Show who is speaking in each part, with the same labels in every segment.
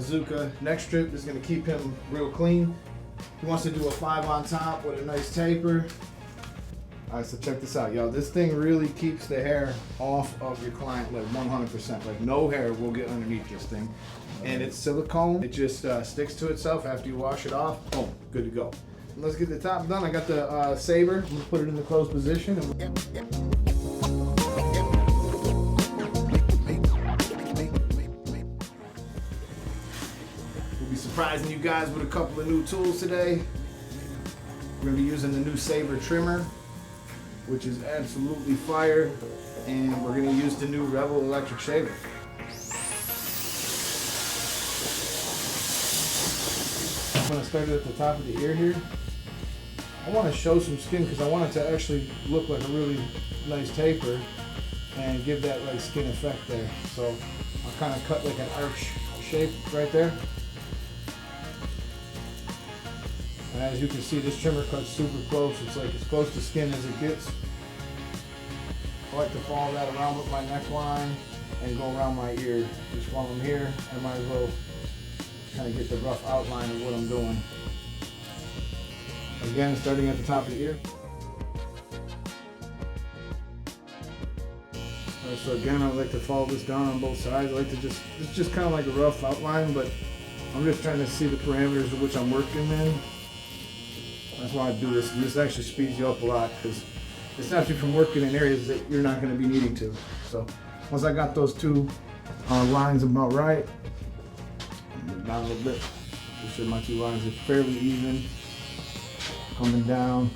Speaker 1: bazooka neck strip is going to keep him real clean. He wants to do a 5 on top with a nice taper. All right, so check this out, y'all. This thing really keeps the hair off of your client like 100%. Like no hair will get underneath this thing. And it's silicone. It just sticks to itself after you wash it off. Boom, good to go. Let's get the top done. I got the Saber. I'm gonna put it in the closed position. We'll be surprising you guys with a couple of new tools today. We're gonna be using the new Saber trimmer, which is absolutely fire, and we're gonna use the new Rebel electric shaver. I'm gonna start it at the top of the ear here. I wanna show some skin because I want it to actually look like a really nice taper and give that like skin effect there. So I'll kind of cut like an arch shape right there. And as you can see, this trimmer cuts super close. It's like as close to skin as it gets. I like to follow that around with my neckline and go around my ear. Just while I'm here, I might as well kind of get the rough outline of what I'm doing. Again, starting at the top of the ear. Right, so again, I like to follow this down on both sides. I like to it's just kind of like a rough outline, but I'm just trying to see the parameters of which I'm working in. That's why I do this. And this actually speeds you up a lot because it stops you from working in areas that you're not going to be needing to. So once I got those two lines about right, move down a little bit. Make sure my two lines are fairly even. Coming down.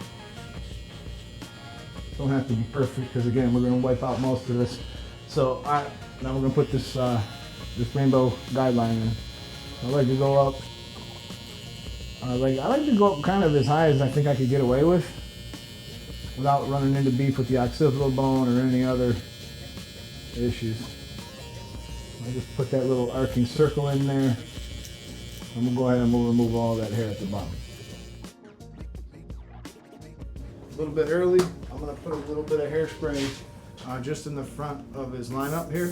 Speaker 1: Don't have to be perfect because again, we're going to wipe out most of this. So now we're going to put this this rainbow guideline in. I like to go up. I like to go up kind of as high as I think I could get away with without running into beef with the occipital bone or any other issues. I just put that little arcing circle in there. I'm gonna go ahead and remove all that hair at the bottom. A little bit early, I'm gonna put a little bit of hairspray just in the front of his lineup here.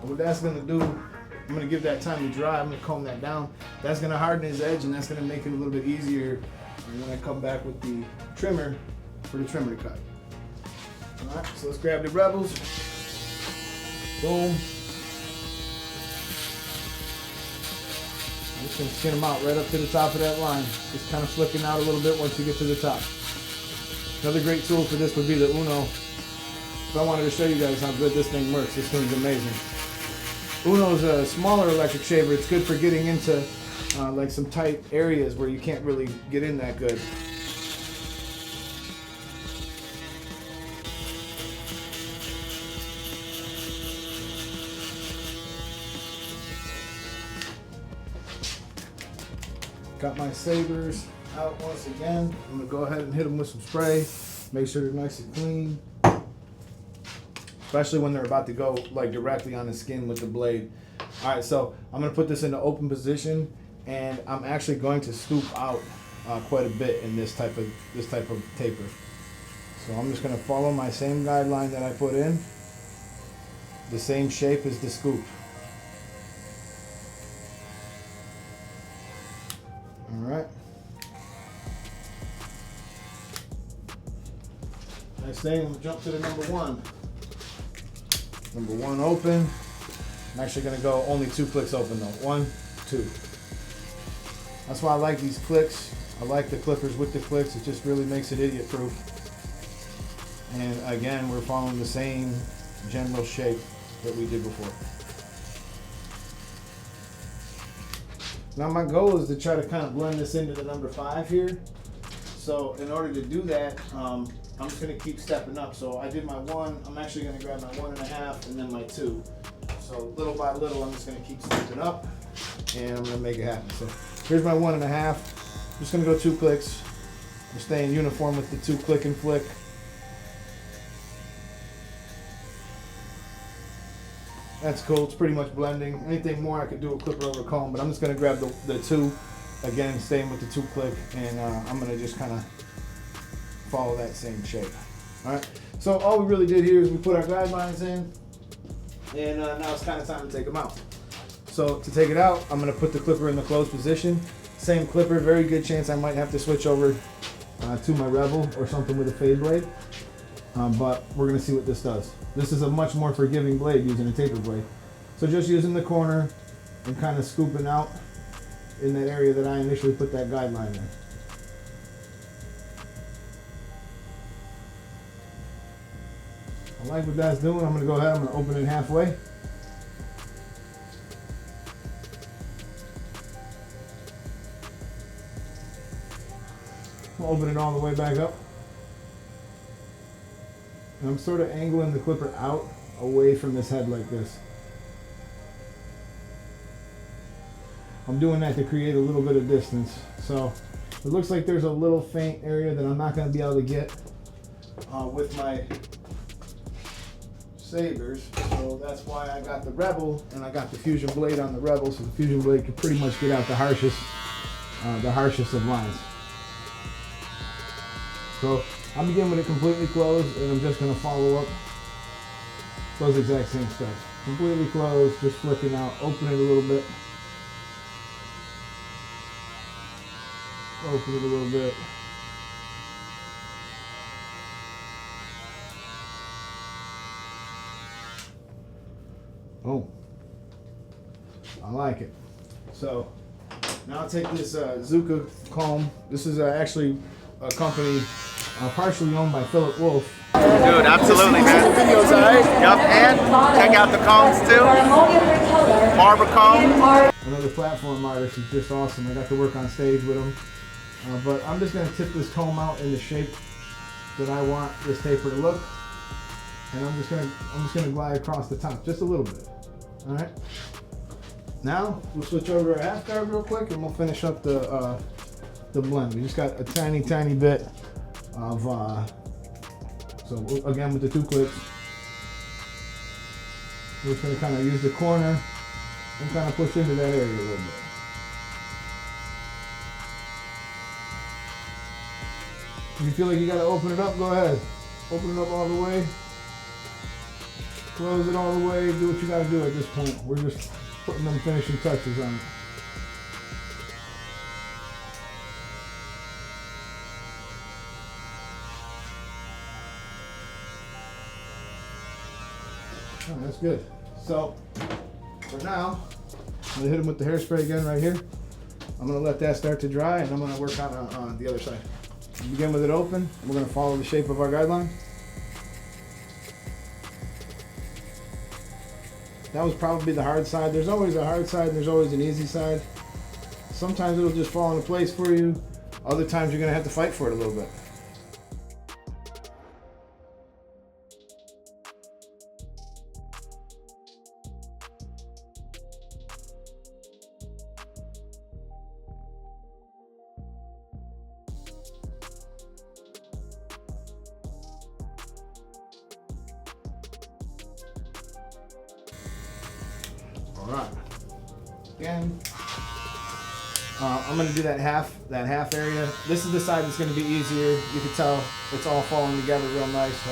Speaker 1: What that's gonna do, I'm gonna give that time to dry. I'm gonna comb that down. That's gonna harden his edge and that's gonna make it a little bit easier when I come back with the trimmer for the trimmer to cut. All right, so let's grab the Rebels. Boom. I'm just gonna skin them out right up to the top of that line. Just kind of flicking out a little bit once you get to the top. Another great tool for this would be the Uno. So I wanted to show you guys how good this thing works. This thing's amazing. Uno's a smaller electric shaver. It's good for getting into like some tight areas where you can't really get in that good. Got my Sabers out once again. I'm gonna go ahead and hit them with some spray. Make sure they're nice and clean. Especially when they're about to go like directly on the skin with the blade. All right, so I'm gonna put this in the open position, and I'm actually going to scoop out quite a bit in this type of taper. So I'm just gonna follow my same guideline that I put in, the same shape as the scoop. All right. Next thing, I'm gonna jump to the number one. Number one open. I'm actually gonna go only 2 clicks open though. 1, 2. That's why I like these clicks. I like the clippers with the clicks. It just really makes it idiot proof. And again, we're following the same general shape that we did before. Now my goal is to try to kind of blend this into the number 5 here. So in order to do that, I'm just gonna keep stepping up. So I did my 1, I'm actually gonna grab my 1.5 and then my 2. So little by little, I'm just gonna keep stepping up and I'm gonna make it happen. So here's my 1.5. I'm just gonna go 2 clicks. I'm staying uniform with the 2 click and flick. That's cool, it's pretty much blending. Anything more I could do a clipper over comb, but I'm just gonna grab the 2, again, staying with the 2 click, and I'm gonna just kind of follow that same shape. All right, so all we really did here is we put our guidelines in, and now it's kind of time to take them out. So to take it out, I'm gonna put the clipper in the closed position. Same clipper, very good chance I might have to switch over to my Rebel or something with a fade blade. But we're gonna see what this does. This is a much more forgiving blade using a taper blade. So just using the corner and kind of scooping out in that area that I initially put that guideline in. I like what that's doing. I'm gonna go ahead, I'm gonna open it halfway. I'll open it all the way back up. And I'm sort of angling the clipper out away from this head like this. I'm doing that to create a little bit of distance. So it looks like there's a little faint area that I'm not going to be able to get with my Sabers. So that's why I got the Rebel and I got the Fusion blade on the Rebel, so the Fusion blade can pretty much get out the harshest of lines. So I'm beginning with it completely closed, and I'm just going to follow up those exact same steps. Completely closed, just flicking out, open it a little bit. Open it a little bit. Oh, I like it. So now I'll take this Zuka comb. This is actually a company partially owned by Philip Wolf.
Speaker 2: Dude, absolutely, man. Videos, alright? Yup, and check out the combs too. Barber comb.
Speaker 1: Another platform artist is just awesome. I got to work on stage with him. But I'm just going to tip this comb out in the shape that I want this taper to look, and I'm just going to glide across the top just a little bit. All right. Now we'll switch over to our half guard real quick, and we'll finish up the blend. We just got a tiny bit of so again with the two clips, we're just going to kind of use the corner and kind of push into that area a little bit. If you feel like you got to open it up, go ahead. Open it up all the way. Close it all the way. Do what you got to do at this point. We're just putting them finishing touches on it. Oh, that's good. So, for now, I'm going to hit them with the hairspray again right here. I'm going to let that start to dry, and I'm going to work on the other side. Begin with it open. We're going to follow the shape of our guideline. That was probably the hard side. There's always a hard side and there's always an easy side. Sometimes it'll just fall into place for you. Other times you're going to have to fight for it a little bit. All right. Again, I'm going to do that half area. This is the side that's going to be easier. You can tell it's all falling together real nice. So.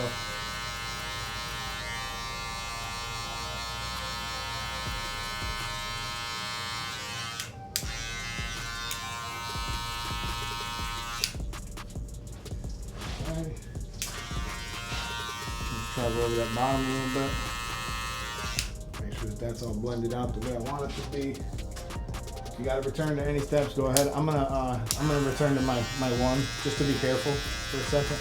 Speaker 1: Okay. Let's try to go over that bottom a little bit. Make sure that that's all blended out the way I want it to be. If you got to return to any steps, go ahead. I'm gonna return to my one just to be careful for a second,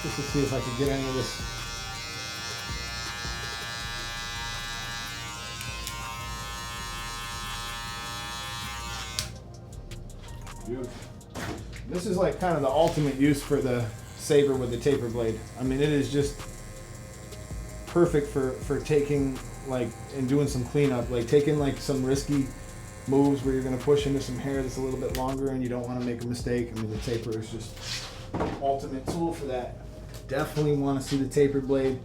Speaker 1: just to see if I can get any of this. Beautiful. This is like kind of the ultimate use for the Saber with the taper blade. I mean, it is just perfect for taking like and doing some cleanup, like taking like some risky moves where you're going to push into some hair that's a little bit longer and you don't want to make a mistake. I mean, the taper is just the ultimate tool for that. Definitely want to see the taper blade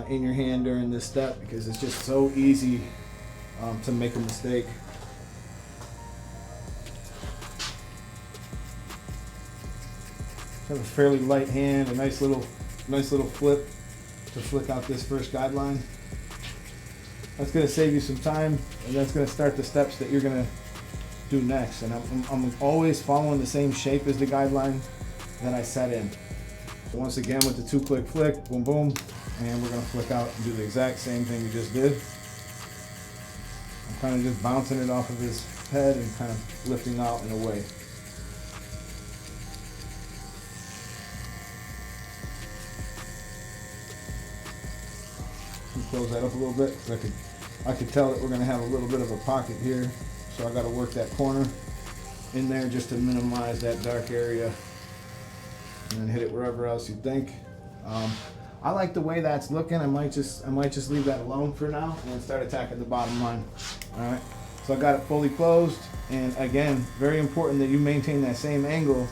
Speaker 1: in your hand during this step because it's just so easy to make a mistake. Have a fairly light hand, a nice little flip to flick out this first guideline. That's gonna save you some time, and that's gonna start the steps that you're gonna do next. And I'm always following the same shape as the guideline that I set in. Once again with the 2-click flick, boom, boom, and we're gonna flick out and do the exact same thing we just did. I'm kind of just bouncing it off of his head and kind of lifting out and away. Close that up a little bit, so I could tell that we're gonna have a little bit of a pocket here, so I got to work that corner in there just to minimize that dark area, and then hit it wherever else you think. I like the way that's looking. I might just leave that alone for now and then start attacking the bottom line. All right, so I got it fully closed, and again, very important that you maintain that same angle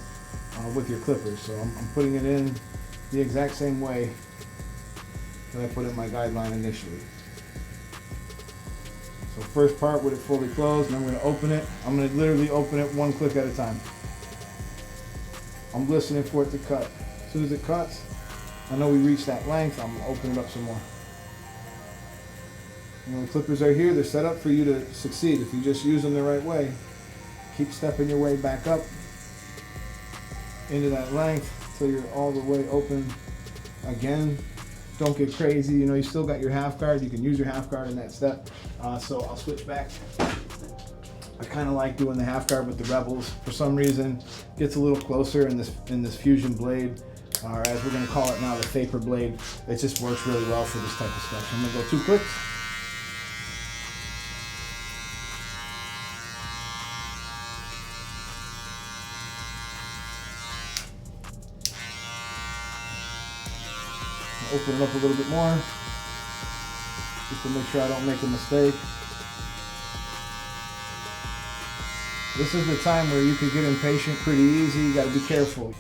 Speaker 1: with your clippers. So I'm putting it in the exact same way that I put in my guideline initially. So first part with it fully closed, and I'm going to open it. I'm going to literally open it 1 click at a time. I'm listening for it to cut. As soon as it cuts, I know we reached that length, I'm going to open it up some more. You know, the clippers are here, they're set up for you to succeed. If you just use them the right way, keep stepping your way back up into that length until you're all the way open again. Don't get crazy, you know, you still got your half guard. You can use your half guard in that step. So I'll switch back. I kind of like doing the half guard with the Rebels. For some reason, gets a little closer in this fusion blade, or as we're going to call it now, the Saber blade. It just works really well for this type of stuff. I'm going to go 2 clicks. Open it up a little bit more, just to make sure I don't make a mistake. This is the time where you could get impatient pretty easy. You got to be careful.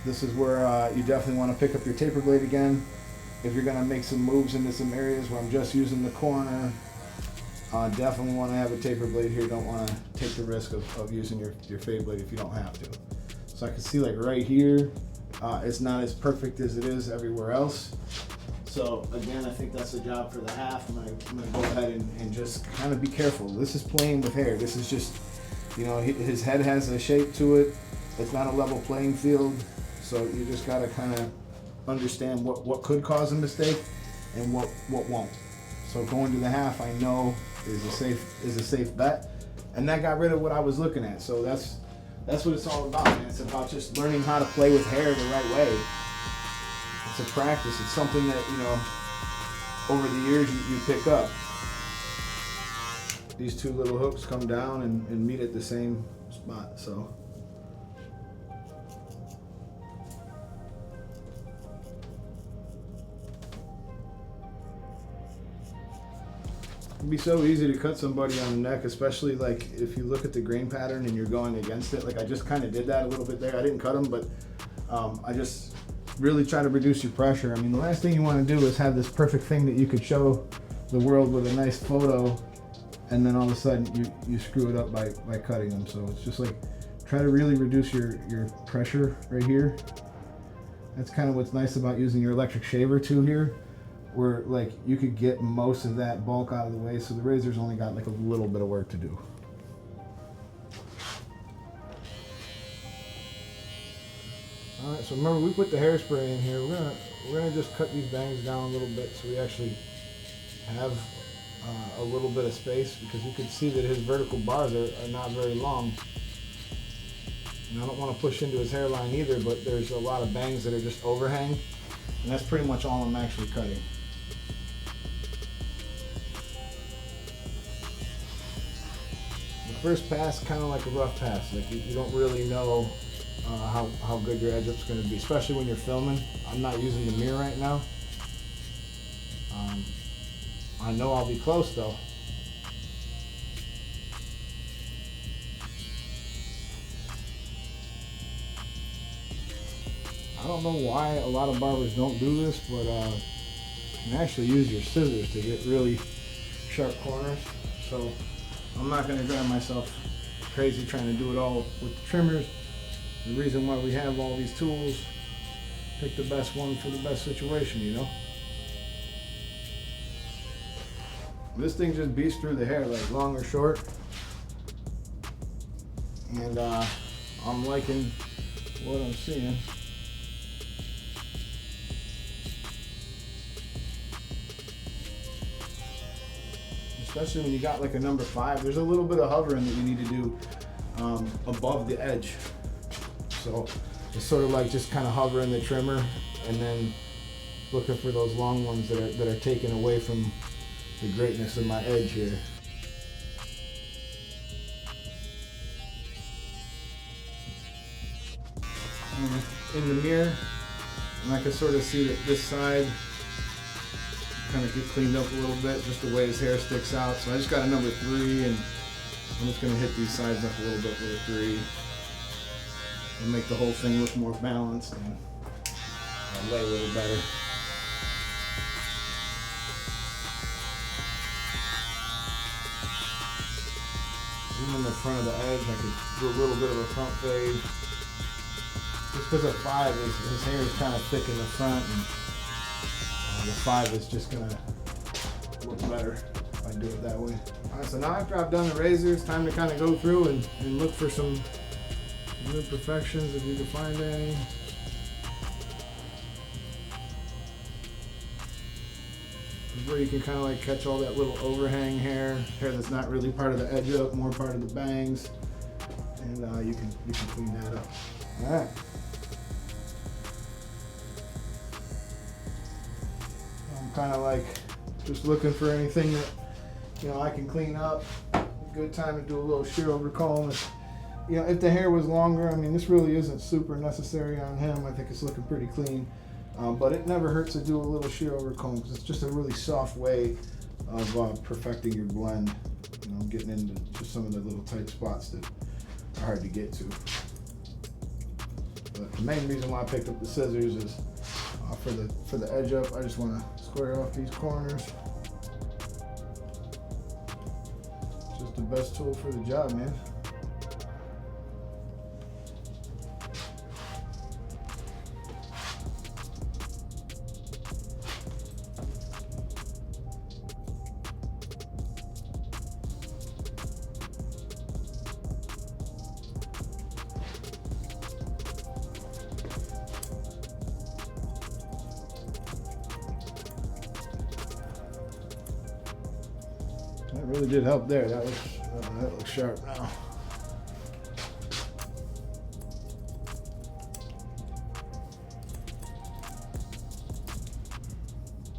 Speaker 1: This is where you definitely want to pick up your taper blade again. If you're going to make some moves into some areas where I'm just using the corner, definitely want to have a taper blade here. Don't want to take the risk of using your fade blade if you don't have to. So I can see like right here, it's not as perfect as it is everywhere else. So again, I think that's the job for the half. I'm gonna go ahead and just kind of be careful. This is playing with hair. This is just, you know, his head has a shape to it. It's not a level playing field. So you just gotta kind of understand what could cause a mistake and what won't. So going to the half, I know is a safe bet. And that got rid of what I was looking at. So that's what it's all about, man. It's about just learning how to play with hair the right way. It's a practice. It's something that, you know, over the years you pick up. These 2 little hooks come down and meet at the same spot, so. It'd be so easy to cut somebody on the neck, especially like if you look at the grain pattern and you're going against it. Like I just kind of did that a little bit there. I didn't cut them, but I just really try to reduce your pressure. I mean, the last thing you want to do is have this perfect thing that you could show the world with a nice photo, and then all of a sudden you screw it up by cutting them. So it's just like, try to really reduce your pressure right here. That's kind of what's nice about using your electric shaver too here, where like you could get most of that bulk out of the way, so the razor's only got like a little bit of work to do. All right, so remember we put the hairspray in here. We're gonna just cut these bangs down a little bit so we actually have a little bit of space, because you can see that his vertical bars are not very long. And I don't want to push into his hairline either, but there's a lot of bangs that are just overhang, and that's pretty much all I'm actually cutting. The first pass, kind of like a rough pass. Like you don't really know how good your edge up's going to be, especially when you're filming. I'm not using the mirror right now. I know I'll be close though. I don't know why a lot of barbers don't do this, but you can actually use your scissors to get really sharp corners. So I'm not going to drive myself crazy trying to do it all with the trimmers. The reason why we have all these tools pick the best one for the best situation, you know? This thing just beats through the hair, like long or short. And I'm liking what I'm seeing. Especially when you got like a number 5, there's a little bit of hovering that you need to do above the edge. So it's sort of like just kind of hovering the trimmer and then looking for those long ones that are taken away from the greatness of my edge here. In the mirror, and I can sort of see that this side kind of get cleaned up a little bit, just the way his hair sticks out. So I just got a number 3, and I'm just going to hit these sides up a little bit with a 3 and make the whole thing look more balanced and lay a little better. Even in the front of the edge, I could do a little bit of a front fade. Just because a 5 is, his hair is kind of thick in the front, and the 5 is just gonna look better if I do it that way. All right, so now after I've done the razor, it's time to kind of go through and look for some imperfections if you can find any. This is where you can kind of like catch all that little overhang hair that's not really part of the edge up, more part of the bangs, and you can clean that up. All right. Kind of like just looking for anything that, you know, I can clean up. Good time to do a little shear over comb. You know, if the hair was longer, I mean, this really isn't super necessary on him. I think it's looking pretty clean, but it never hurts to do a little shear over comb because it's just a really soft way of perfecting your blend. You know, getting into just some of the little tight spots that are hard to get to. But the main reason why I picked up the scissors is for the edge up. I just want to square off these corners. Just the best tool for the job, man. That really did help there. That looks sharp now.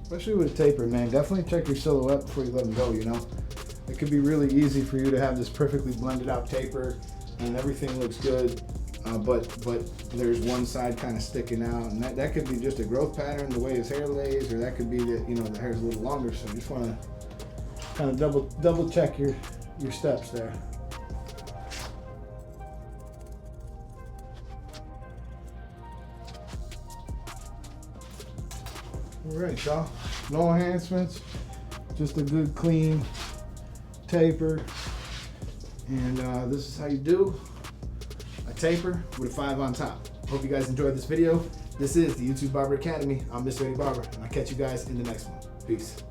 Speaker 1: Especially with a taper, man. Definitely check your silhouette before you let them go, you know. It could be really easy for you to have this perfectly blended out taper and everything looks good, but there's one side kind of sticking out, and that could be just a growth pattern, the way his hair lays, or that could be that, you know, the hair's a little longer. So you just want to kind of double check your steps there. All right, y'all. No enhancements, just a good clean taper, and this is how you do a taper with a 5 on top. Hope you guys enjoyed this video. This is the YouTube Barber Academy. I'm Mr. Eddie Barber, and I'll catch you guys in the next one. Peace.